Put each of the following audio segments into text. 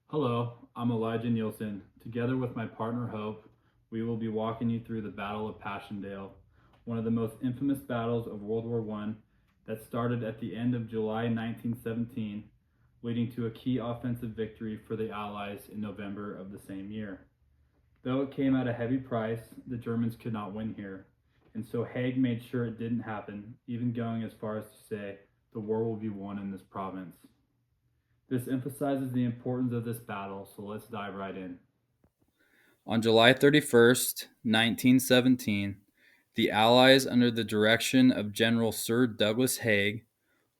Hello, I'm Elijah Nielsen. Together with my partner Hope, we will be walking you through the Battle of Passchendaele, one of the most infamous battles of World War I that started at the end of July 1917, leading to a key offensive victory for the Allies in November of the same year. Though it came at a heavy price, the Germans could not win here, and so Haig made sure it didn't happen, even going as far as to say the war will be won in this province. This emphasizes the importance of this battle, so let's dive right in. On July 31st, 1917, the Allies, under the direction of General Sir Douglas Haig,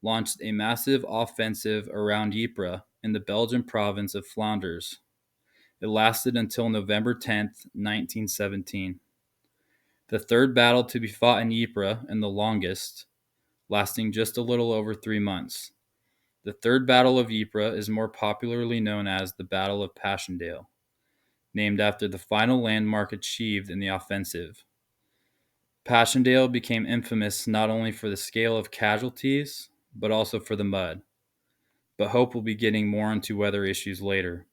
launched a massive offensive around Ypres in the Belgian province of Flanders. It lasted until November 10th, 1917. The third battle to be fought in Ypres and the longest, lasting just a little over 3 months. The Third Battle of Ypres is more popularly known as the Battle of Passchendaele, named after the final landmark achieved in the offensive. Passchendaele became infamous not only for the scale of casualties, but also for the mud. But Hope will be getting more into weather issues later.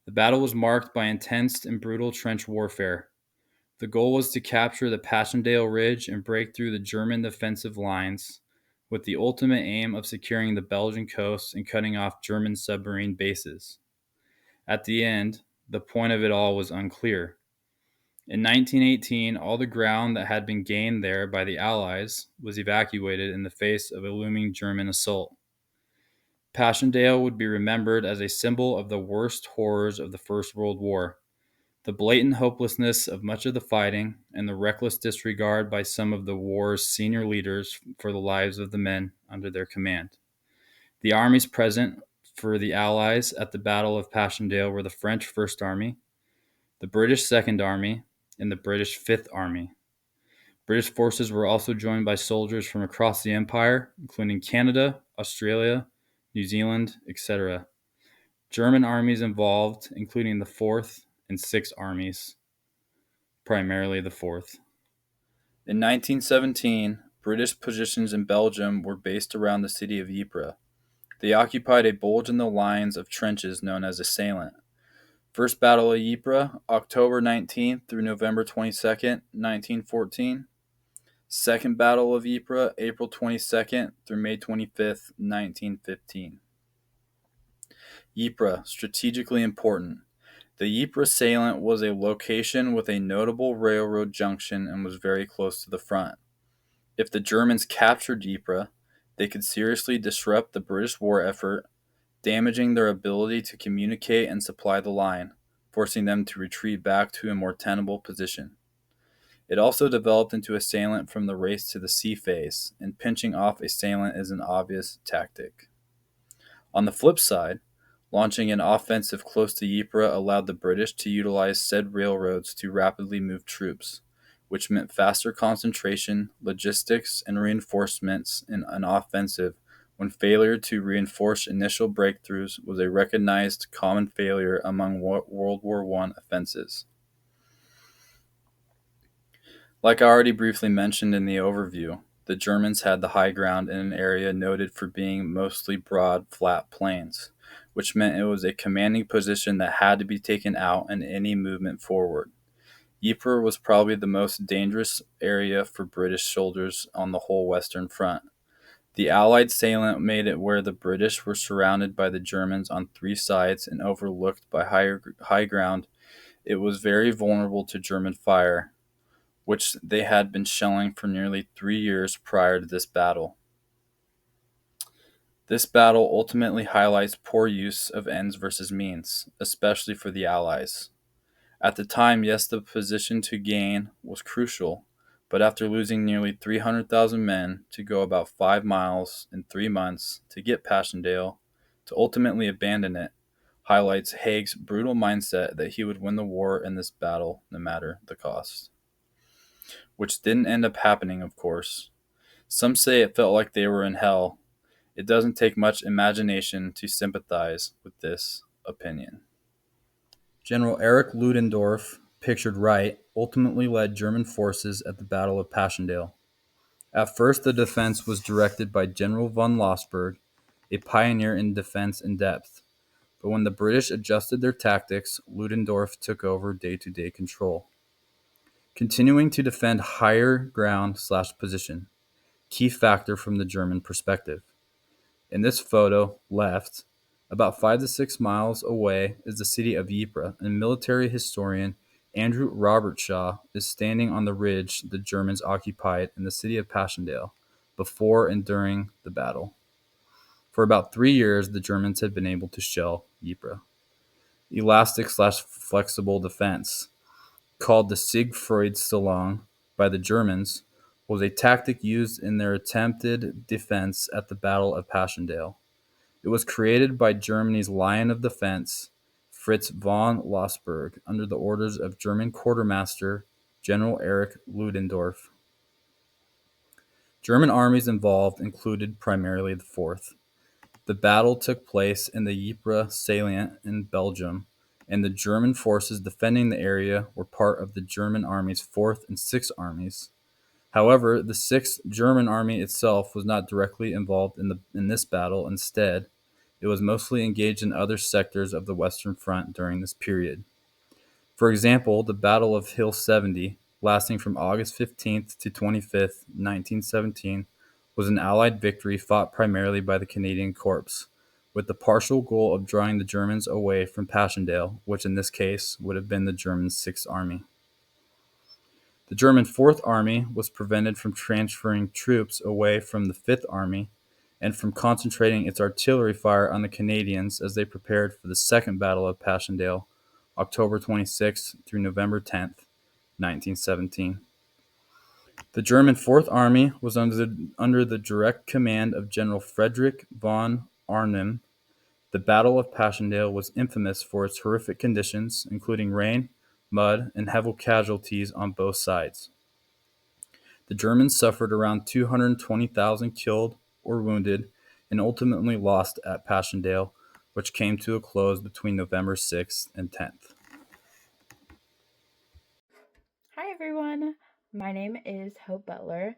The battle was marked by intense and brutal trench warfare. The goal was to capture the Passchendaele Ridge and break through the German defensive lines, with the ultimate aim of securing the Belgian coast and cutting off German submarine bases. At the end, the point of it all was unclear. In 1918, all the ground that had been gained there by the Allies was evacuated in the face of a looming German assault. Passchendaele would be remembered as a symbol of the worst horrors of the First World War: the blatant hopelessness of much of the fighting and the reckless disregard by some of the war's senior leaders for the lives of the men under their command. The armies present for the Allies at the Battle of Passchendaele were the French First Army, the British Second Army, and the British Fifth Army. British forces were also joined by soldiers from across the Empire, including Canada, Australia, New Zealand, etc. German armies involved, including the Fourth and Sixth Armies, primarily the Fourth. In 1917, British positions in Belgium were based around the city of Ypres. They occupied a bulge in the lines of trenches known as a salient. First Battle of Ypres, October 19th through November 22nd, 1914. Second Battle of Ypres, April 22nd through May 25th, 1915. Ypres, strategically important. The Ypres salient was a location with a notable railroad junction and was very close to the front. If the Germans captured Ypres, they could seriously disrupt the British war effort, damaging their ability to communicate and supply the line, forcing them to retreat back to a more tenable position. It also developed into a salient from the race to the sea phase, and pinching off a salient is an obvious tactic. On the flip side, launching an offensive close to Ypres allowed the British to utilize said railroads to rapidly move troops, which meant faster concentration, logistics, and reinforcements in an offensive when failure to reinforce initial breakthroughs was a recognized common failure among World War I offenses. Like I already briefly mentioned in the overview, the Germans had the high ground in an area noted for being mostly broad, flat plains, which meant it was a commanding position that had to be taken out in any movement forward. Ypres was probably the most dangerous area for British soldiers on the whole Western Front. The Allied salient made it where the British were surrounded by the Germans on three sides and overlooked by high ground. It was very vulnerable to German fire, which they had been shelling for nearly 3 years prior to this battle. This battle ultimately highlights poor use of ends versus means, especially for the Allies. At the time, yes, the position to gain was crucial, but after losing nearly 300,000 men to go about 5 miles in 3 months to get Passchendaele, to ultimately abandon it, highlights Haig's brutal mindset that he would win the war in this battle no matter the cost. Which didn't end up happening, of course. Some say it felt like they were in hell. It doesn't take much imagination to sympathize with this opinion. General Erich Ludendorff, pictured right, ultimately led German forces at the Battle of Passchendaele. At first, the defense was directed by General von Lossberg, a pioneer in defense in depth. but when the British adjusted their tactics, Ludendorff took over day-to-day control. Continuing to defend higher ground/position, key factor from the German perspective. In this photo, left, about 5 to 6 miles away is the city of Ypres, and military historian Andrew Robertshaw is standing on the ridge the Germans occupied in the city of Passchendaele before and during the battle. For about 3 years, the Germans had been able to shell Ypres. Elastic/flexible defense, called the Siegfriedstellung by the Germans, was a tactic used in their attempted defense at the Battle of Passchendaele. It was created by Germany's Lion of Defense, Fritz von Lossberg, under the orders of German Quartermaster General Erich Ludendorff. German armies involved included primarily the Fourth. The battle took place in the Ypres salient in Belgium, and the German forces defending the area were part of the German Army's 4th and 6th Armies. However, the 6th German Army itself was not directly involved in this battle. Instead, it was mostly engaged in other sectors of the Western Front during this period. For example, the Battle of Hill 70, lasting from August 15th to 25th, 1917, was an Allied victory fought primarily by the Canadian Corps, with the partial goal of drawing the Germans away from Passchendaele, which in this case would have been the German 6th Army. The German 4th Army was prevented from transferring troops away from the 5th Army and from concentrating its artillery fire on the Canadians as they prepared for the Second Battle of Passchendaele, October 26 through November 10, 1917. The German 4th Army was under the direct command of General Friedrich von Arnim. The Battle of Passchendaele was infamous for its horrific conditions, including rain, mud, and heavy casualties on both sides. The Germans suffered around 220,000 killed or wounded and ultimately lost at Passchendaele, which came to a close between November 6th and 10th. Hi everyone, my name is Hope Butler.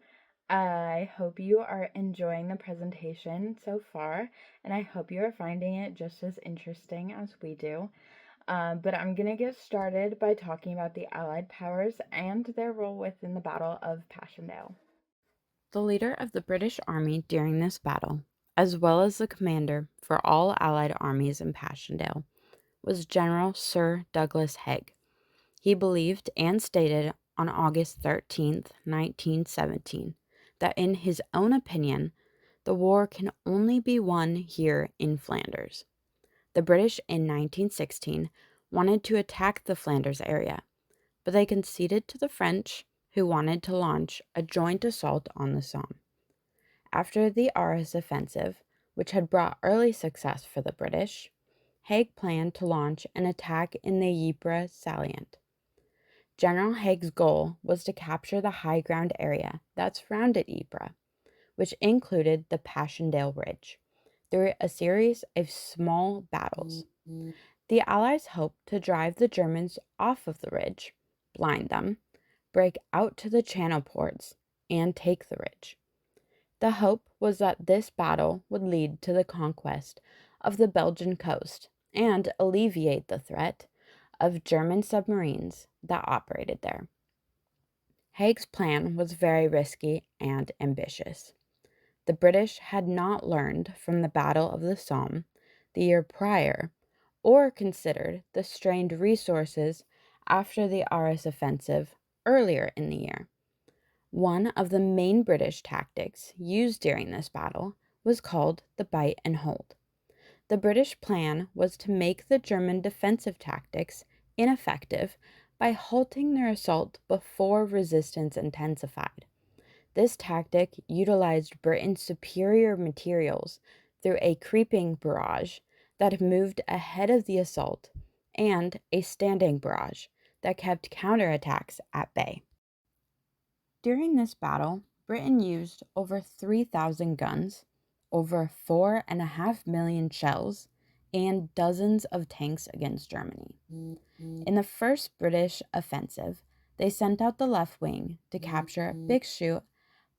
I hope you are enjoying the presentation so far, and I hope you are finding it just as interesting as we do. But I'm going to get started by talking about the Allied powers and their role within the Battle of Passchendaele. The leader of the British Army during this battle, as well as the commander for all Allied armies in Passchendaele, was General Sir Douglas Haig. He believed and stated on August 13th, 1917, that in his own opinion, the war can only be won here in Flanders. The British in 1916 wanted to attack the Flanders area, but they conceded to the French, who wanted to launch a joint assault on the Somme. After the Arras offensive, which had brought early success for the British, Haig planned to launch an attack in the Ypres salient. General Haig's goal was to capture the high ground area that surrounded Ypres, which included the Passchendaele Ridge, through a series of small battles. The Allies hoped to drive the Germans off of the ridge, blind them, break out to the channel ports, and take the ridge. The hope was that this battle would lead to the conquest of the Belgian coast and alleviate the threat of German submarines that operated there. Haig's plan was very risky and ambitious. The British had not learned from the Battle of the Somme the year prior or considered the strained resources after the Arras offensive earlier in the year. One of the main British tactics used during this battle was called the bite and hold. The British plan was to make the German defensive tactics ineffective by halting their assault before resistance intensified. This tactic utilized Britain's superior materials through a creeping barrage that moved ahead of the assault and a standing barrage that kept counterattacks at bay. During this battle, Britain used over 3,000 guns, over 4.5 million shells, and dozens of tanks against Germany. In the first British offensive, they sent out the left wing to capture Bixschoote,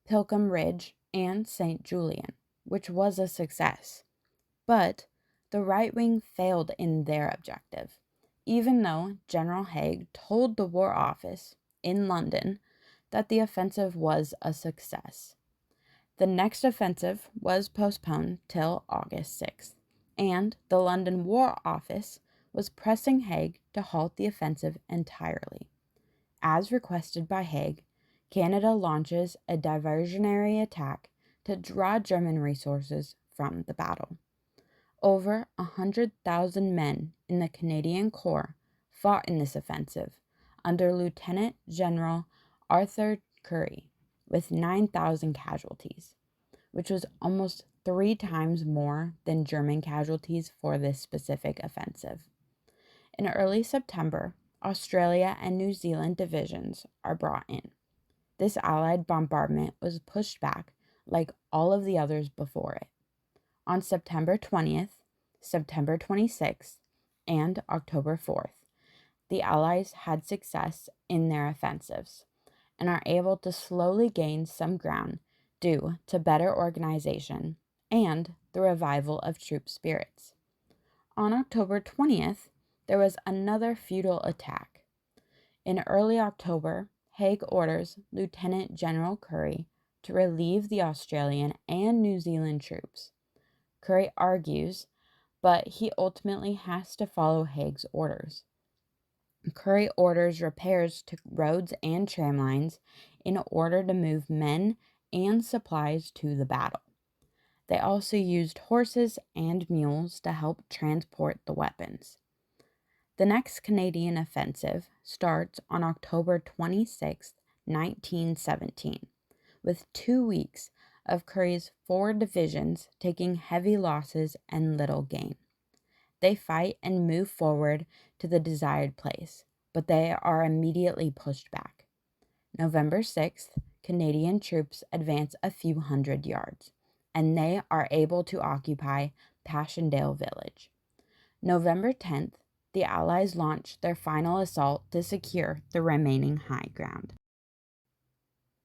Pilkham Ridge, and St. Julien, which was a success. But the right wing failed in their objective, even though General Haig told the War Office in London that the offensive was a success. The next offensive was postponed till August 6th, and the London War Office was pressing Haig to halt the offensive entirely. As requested by Haig, Canada launches a diversionary attack to draw German resources from the battle. Over 100,000 men in the Canadian Corps fought in this offensive under Lieutenant General Arthur Currie, with 9,000 casualties, which was almost 3 times more than German casualties for this specific offensive. In early September, Australia and New Zealand divisions are brought in. This Allied bombardment was pushed back like all of the others before it. On September 20th, September 26th, and October 4th, the Allies had success in their offensives and are able to slowly gain some ground due to better organization and the revival of troop spirits. On October 20th, there was another futile attack. In early October, Haig orders Lieutenant General Currie to relieve the Australian and New Zealand troops. Currie argues, but he ultimately has to follow Haig's orders. Currie orders repairs to roads and tram lines in order to move men and supplies to the battle. They also used horses and mules to help transport the weapons. The next Canadian offensive starts on October 26, 1917, with 2 weeks of Currie's 4 divisions taking heavy losses and little gain. They fight and move forward to the desired place, but they are immediately pushed back. November 6th, Canadian troops advance a few hundred yards, and they are able to occupy Passchendaele village. November 10th, the Allies launch their final assault to secure the remaining high ground.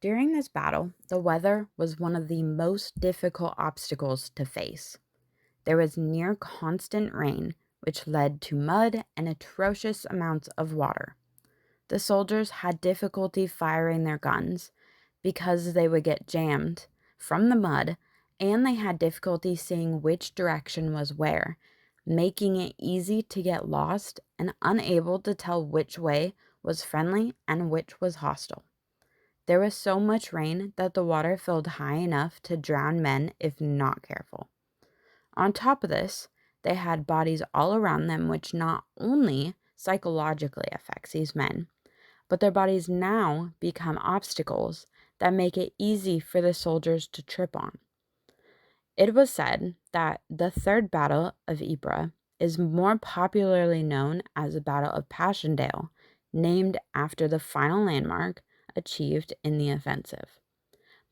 During this battle, the weather was one of the most difficult obstacles to face. There was near constant rain, which led to mud and atrocious amounts of water. The soldiers had difficulty firing their guns because they would get jammed from the mud, and they had difficulty seeing which direction was where, making it easy to get lost and unable to tell which way was friendly and which was hostile. There was so much rain that the water filled high enough to drown men if not careful. On top of this, they had bodies all around them, which not only psychologically affects these men, but their bodies now become obstacles that make it easy for the soldiers to trip on. It was said that the Third Battle of Ypres is more popularly known as the Battle of Passchendaele, named after the final landmark achieved in the offensive.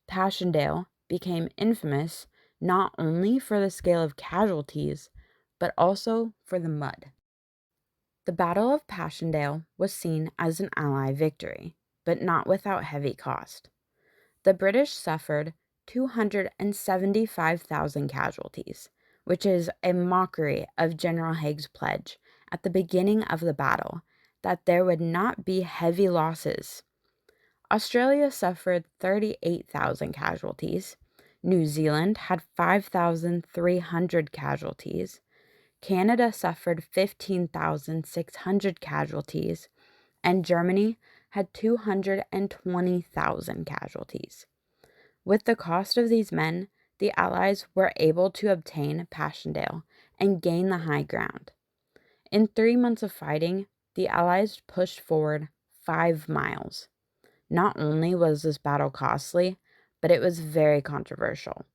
Passchendaele became infamous not only for the scale of casualties, but also for the mud. The Battle of Passchendaele was seen as an Ally victory, but not without heavy cost. The British suffered 275,000 casualties, which is a mockery of General Haig's pledge at the beginning of the battle that there would not be heavy losses. Australia suffered 38,000 casualties. New Zealand had 5,300 casualties. Canada suffered 15,600 casualties, and Germany had 220,000 casualties. With the cost of these men, the Allies were able to obtain Passchendaele and gain the high ground. In 3 months of fighting, the Allies pushed forward 5 miles. Not only was this battle costly, but it was very controversial.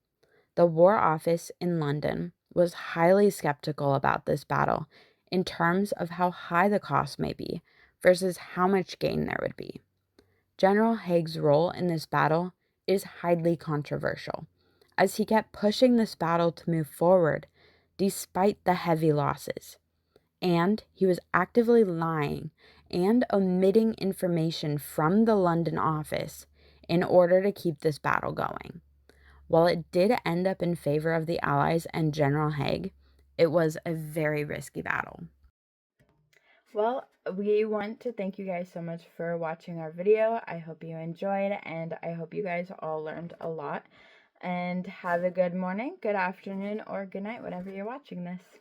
The War Office in London was highly skeptical about this battle in terms of how high the cost may be versus how much gain there would be. General Haig's role in this battle is highly controversial, as he kept pushing this battle to move forward despite the heavy losses, and he was actively lying and omitting information from the London office in order to keep this battle going. While it did end up in favor of the Allies and General Haig, it was a very risky battle. Well, we want to thank you guys so much for watching our video. I hope you enjoyed, and I hope you guys all learned a lot. And have a good morning, good afternoon, or good night, whenever you're watching this.